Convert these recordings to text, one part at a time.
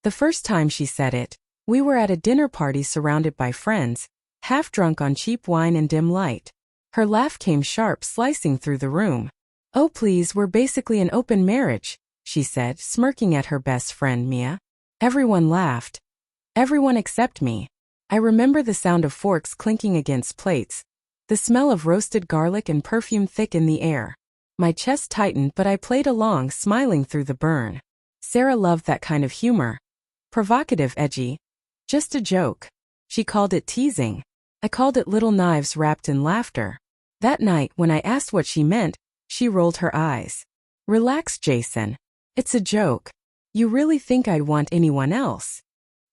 The first time she said it, we were at a dinner party surrounded by friends, half drunk on cheap wine and dim light. Her laugh came sharp, slicing through the room. "Oh please, we're basically an open marriage," she said, smirking at her best friend Mia. Everyone laughed. Everyone except me. I remember the sound of forks clinking against plates, the smell of roasted garlic and perfume thick in the air. My chest tightened, but I played along, smiling through the burn. Sarah loved that kind of humor. Provocative, edgy. Just a joke. She called it teasing. I called it little knives wrapped in laughter. That night, when I asked what she meant, she rolled her eyes. "Relax, Jason. It's a joke. You really think I'd want anyone else?"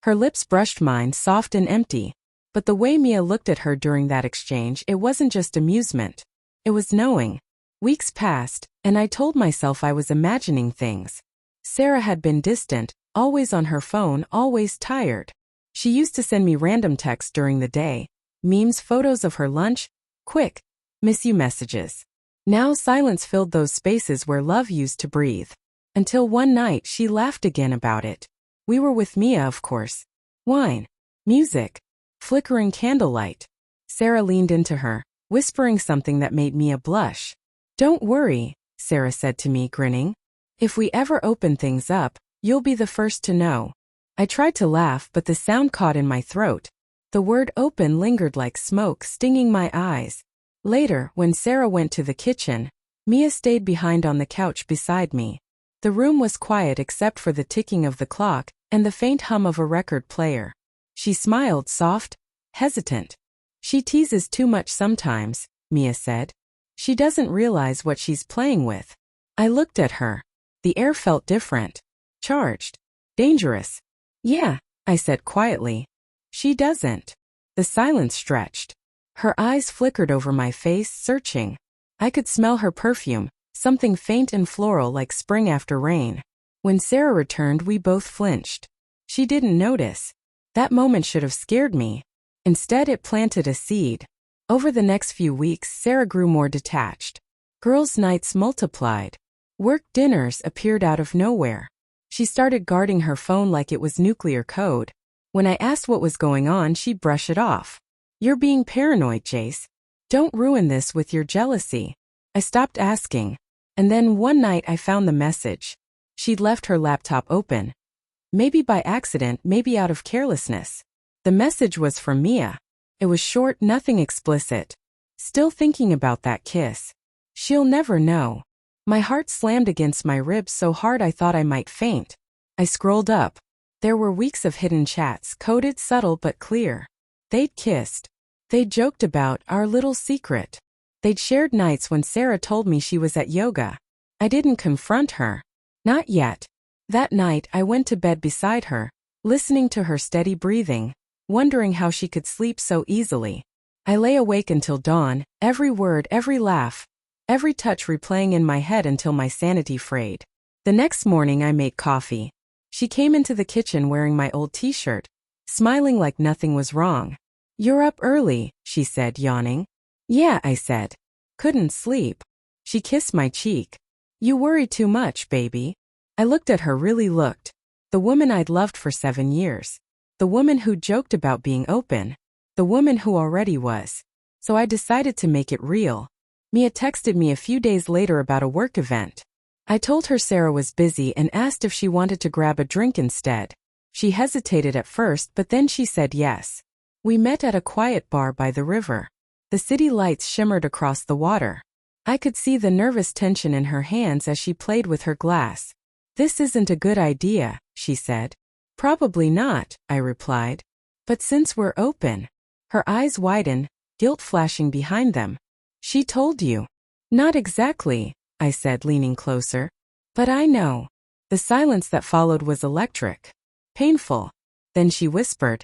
Her lips brushed mine, soft and empty. But the way Mia looked at her during that exchange, it wasn't just amusement. It was knowing. Weeks passed, and I told myself I was imagining things. Sarah had been distant, always on her phone, always tired. She used to send me random texts during the day, memes, photos of her lunch, quick, miss you messages. Now silence filled those spaces where love used to breathe. Until one night she laughed again about it. We were with Mia, of course. Wine. Music. Flickering candlelight. Sarah leaned into her, whispering something that made Mia blush. "Don't worry," Sarah said to me, grinning. "If we ever open things up, you'll be the first to know." I tried to laugh, but the sound caught in my throat. The word open lingered like smoke, stinging my eyes. Later, when Sarah went to the kitchen, Mia stayed behind on the couch beside me. The room was quiet except for the ticking of the clock and the faint hum of a record player. She smiled, soft, hesitant. "She teases too much sometimes," Mia said. "She doesn't realize what she's playing with." I looked at her. The air felt different. Charged. Dangerous. "Yeah," I said quietly. "She doesn't." The silence stretched. Her eyes flickered over my face, searching. I could smell her perfume, something faint and floral like spring after rain. When Sarah returned, we both flinched. She didn't notice. That moment should have scared me. Instead, it planted a seed. Over the next few weeks, Sarah grew more detached. Girls' nights multiplied. Work dinners appeared out of nowhere. She started guarding her phone like it was nuclear code. When I asked what was going on, she'd brush it off. "You're being paranoid, Jace. Don't ruin this with your jealousy." I stopped asking. And then one night I found the message. She'd left her laptop open. Maybe by accident, maybe out of carelessness. The message was from Mia. It was short, nothing explicit. "Still thinking about that kiss. She'll never know." My heart slammed against my ribs so hard I thought I might faint. I scrolled up. There were weeks of hidden chats, coded, subtle but clear. They'd kissed. They'd joked about our little secret. They'd shared nights when Sarah told me she was at yoga. I didn't confront her. Not yet. That night I went to bed beside her, listening to her steady breathing, wondering how she could sleep so easily. I lay awake until dawn, every word, every laugh, every touch replaying in my head until my sanity frayed. The next morning I made coffee. She came into the kitchen wearing my old t-shirt, smiling like nothing was wrong. "You're up early," she said, yawning. "Yeah," I said. "Couldn't sleep." She kissed my cheek. "You worry too much, baby." I looked at her, really looked. The woman I'd loved for 7 years. The woman who joked about being open. The woman who already was. So I decided to make it real. Mia texted me a few days later about a work event. I told her Sarah was busy and asked if she wanted to grab a drink instead. She hesitated at first, but then she said yes. We met at a quiet bar by the river. The city lights shimmered across the water. I could see the nervous tension in her hands as she played with her glass. "This isn't a good idea," she said. "Probably not," I replied. "But since we're open." Her eyes widened, guilt flashing behind them. "She told you." "Not exactly," I said, leaning closer. "But I know." The silence that followed was electric. Painful. Then she whispered,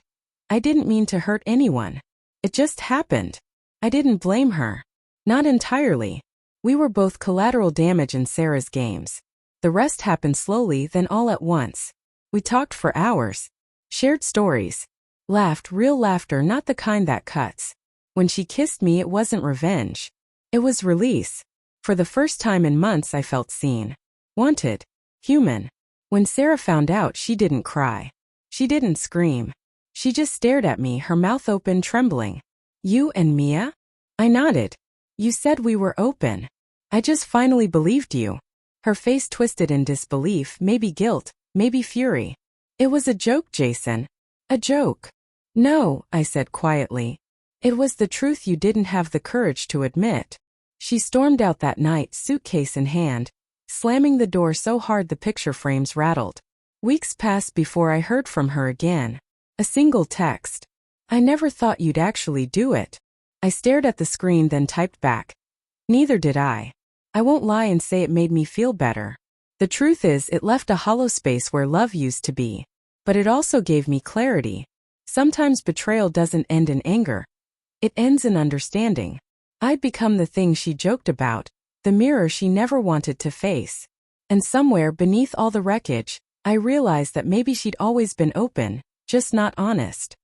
"I didn't mean to hurt anyone. It just happened." I didn't blame her. Not entirely. We were both collateral damage in Sarah's games. The rest happened slowly, then all at once. We talked for hours. Shared stories. Laughed, real laughter, not the kind that cuts. When she kissed me, it wasn't revenge. It was release. For the first time in months I felt seen. Wanted. Human. When Sarah found out, she didn't cry. She didn't scream. She just stared at me, her mouth open, trembling. You and Mia? I nodded. You said we were open. I just finally believed you. Her face twisted in disbelief, maybe guilt, maybe fury. It was a joke, Jason. A joke. No, I said quietly. It was the truth you didn't have the courage to admit. She stormed out that night, suitcase in hand, slamming the door so hard the picture frames rattled. Weeks passed before I heard from her again. A single text. I never thought you'd actually do it. I stared at the screen, then typed back. Neither did I. I won't lie and say it made me feel better. The truth is, it left a hollow space where love used to be. But it also gave me clarity. Sometimes betrayal doesn't end in anger. It ends in understanding. I'd become the thing she joked about, the mirror she never wanted to face. And somewhere beneath all the wreckage, I realized that maybe she'd always been open, just not honest.